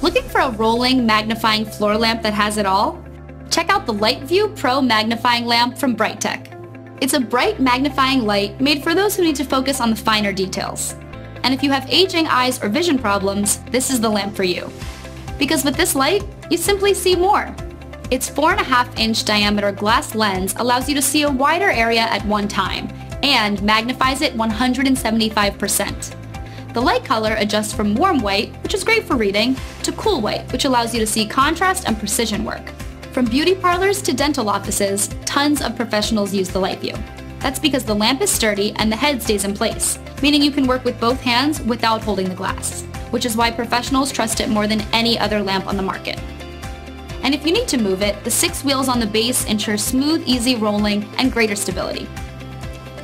Looking for a rolling, magnifying floor lamp that has it all? Check out the LightView Pro Magnifying Lamp from Brighttech. It's a bright, magnifying light made for those who need to focus on the finer details. And if you have aging eyes or vision problems, this is the lamp for you. Because with this light, you simply see more. Its 4.5-inch diameter glass lens allows you to see a wider area at one time and magnifies it 175%. The light color adjusts from warm white, which is great for reading, to cool white, which allows you to see contrast and precision work. From beauty parlors to dental offices, tons of professionals use the LightView. That's because the lamp is sturdy and the head stays in place, meaning you can work with both hands without holding the glass, which is why professionals trust it more than any other lamp on the market. And if you need to move it, the 6 wheels on the base ensure smooth, easy rolling and greater stability.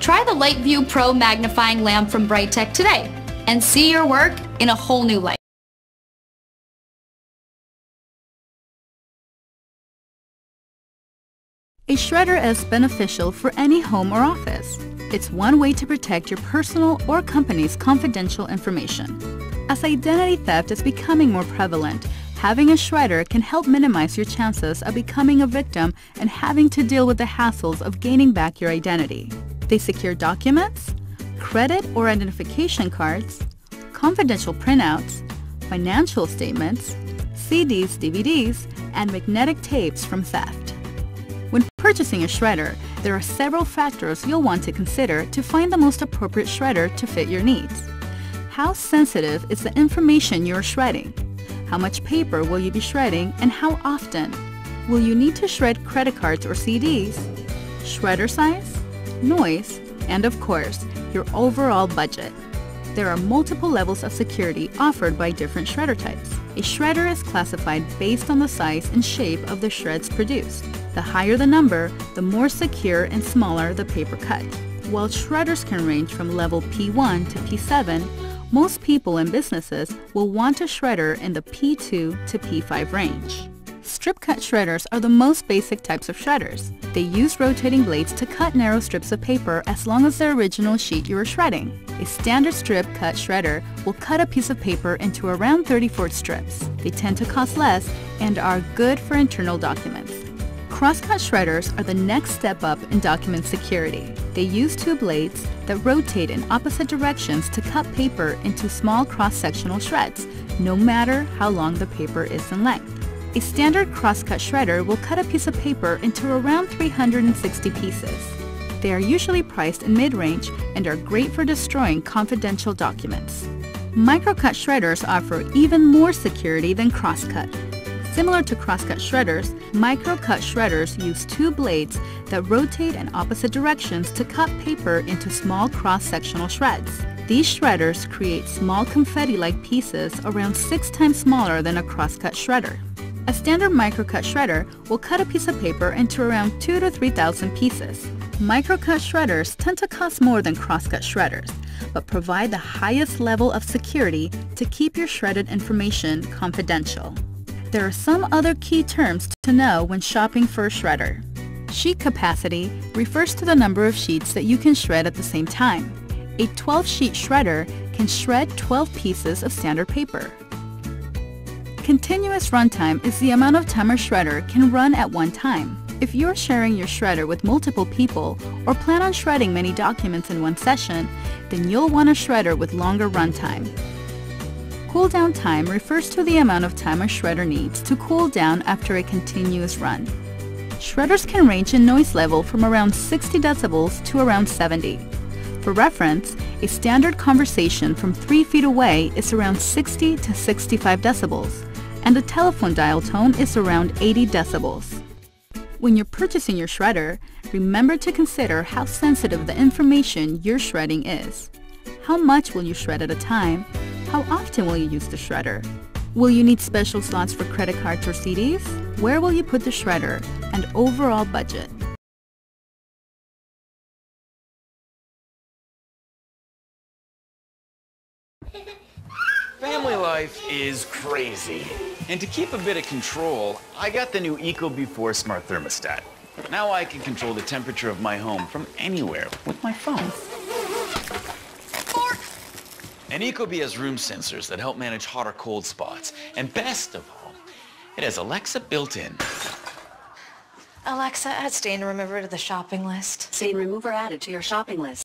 Try the LightView Pro Magnifying Lamp from Brighttech today and see your work in a whole new light. A shredder is beneficial for any home or office. It's one way to protect your personal or company's confidential information. As identity theft is becoming more prevalent, having a shredder can help minimize your chances of becoming a victim and having to deal with the hassles of gaining back your identity. They secure documents, credit or identification cards, confidential printouts, financial statements, CDs, DVDs, and magnetic tapes from theft. When purchasing a shredder, there are several factors you'll want to consider to find the most appropriate shredder to fit your needs. How sensitive is the information you're shredding? How much paper will you be shredding and how often? Will you need to shred credit cards or CDs? Shredder size, noise, and of course, your overall budget. There are multiple levels of security offered by different shredder types. A shredder is classified based on the size and shape of the shreds produced. The higher the number, the more secure and smaller the paper cut. While shredders can range from level P1 to P7, most people and businesses will want a shredder in the P2 to P5 range. Strip cut shredders are the most basic types of shredders. They use rotating blades to cut narrow strips of paper as long as the original sheet you are shredding. A standard strip cut shredder will cut a piece of paper into around 34 strips. They tend to cost less and are good for internal documents. Crosscut shredders are the next step up in document security. They use two blades that rotate in opposite directions to cut paper into small cross-sectional shreds, no matter how long the paper is in length. A standard crosscut shredder will cut a piece of paper into around 360 pieces. They are usually priced in mid-range and are great for destroying confidential documents. Microcut shredders offer even more security than crosscut. Similar to crosscut shredders, microcut shredders use two blades that rotate in opposite directions to cut paper into small cross-sectional shreds. These shredders create small confetti-like pieces around 6 times smaller than a crosscut shredder. A standard microcut shredder will cut a piece of paper into around 2,000 to 3,000 pieces. Microcut shredders tend to cost more than crosscut shredders, but provide the highest level of security to keep your shredded information confidential. There are some other key terms to know when shopping for a shredder. Sheet capacity refers to the number of sheets that you can shred at the same time. A 12-sheet shredder can shred 12 pieces of standard paper. Continuous runtime is the amount of time a shredder can run at one time. If you're sharing your shredder with multiple people or plan on shredding many documents in one session, then you'll want a shredder with longer runtime. Cool down time refers to the amount of time a shredder needs to cool down after a continuous run. Shredders can range in noise level from around 60 decibels to around 70. For reference, a standard conversation from 3 feet away is around 60 to 65 decibels, and the telephone dial tone is around 80 decibels. When you're purchasing your shredder, remember to consider how sensitive the information you're shredding is. How much will you shred at a time? How often will you use the shredder? Will you need special slots for credit cards or CDs? Where will you put the shredder? And overall budget. Family life is crazy. And to keep a bit of control, I got the new ecobee4 Smart Thermostat. Now I can control the temperature of my home from anywhere with my phone. And ecobee has room sensors that help manage hot or cold spots. And best of all, it has Alexa built in. Alexa, add stain remover to the shopping list. Stain remover added to your shopping list.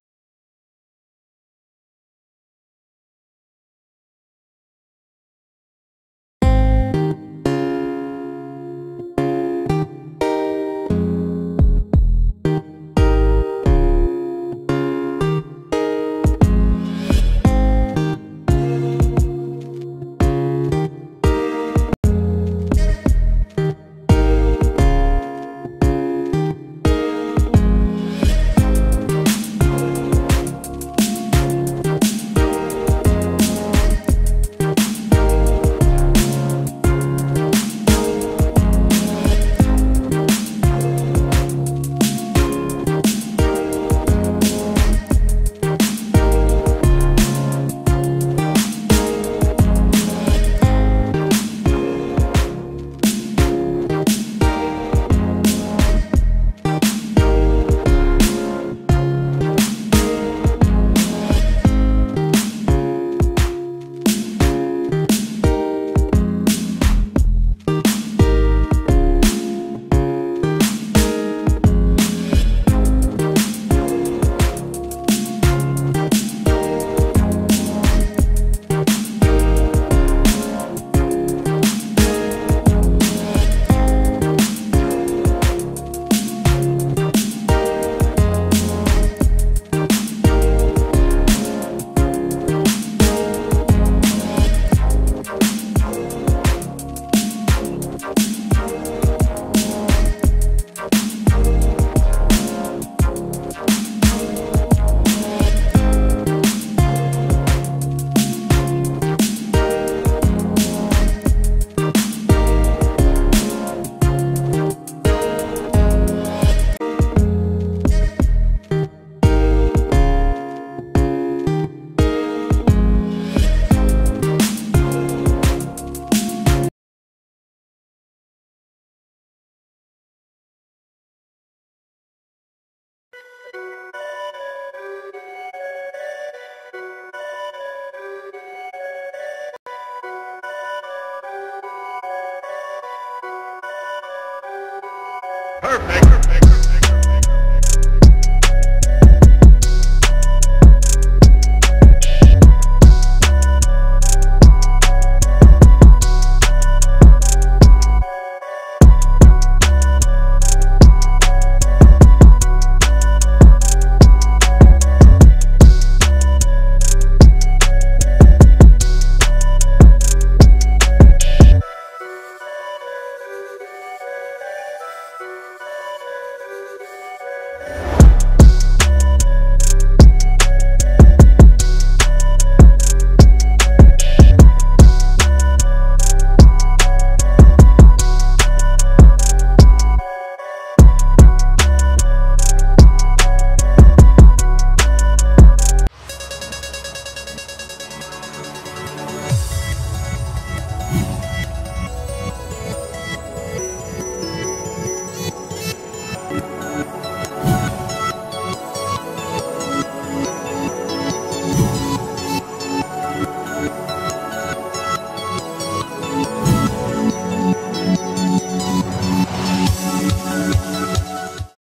Perfect.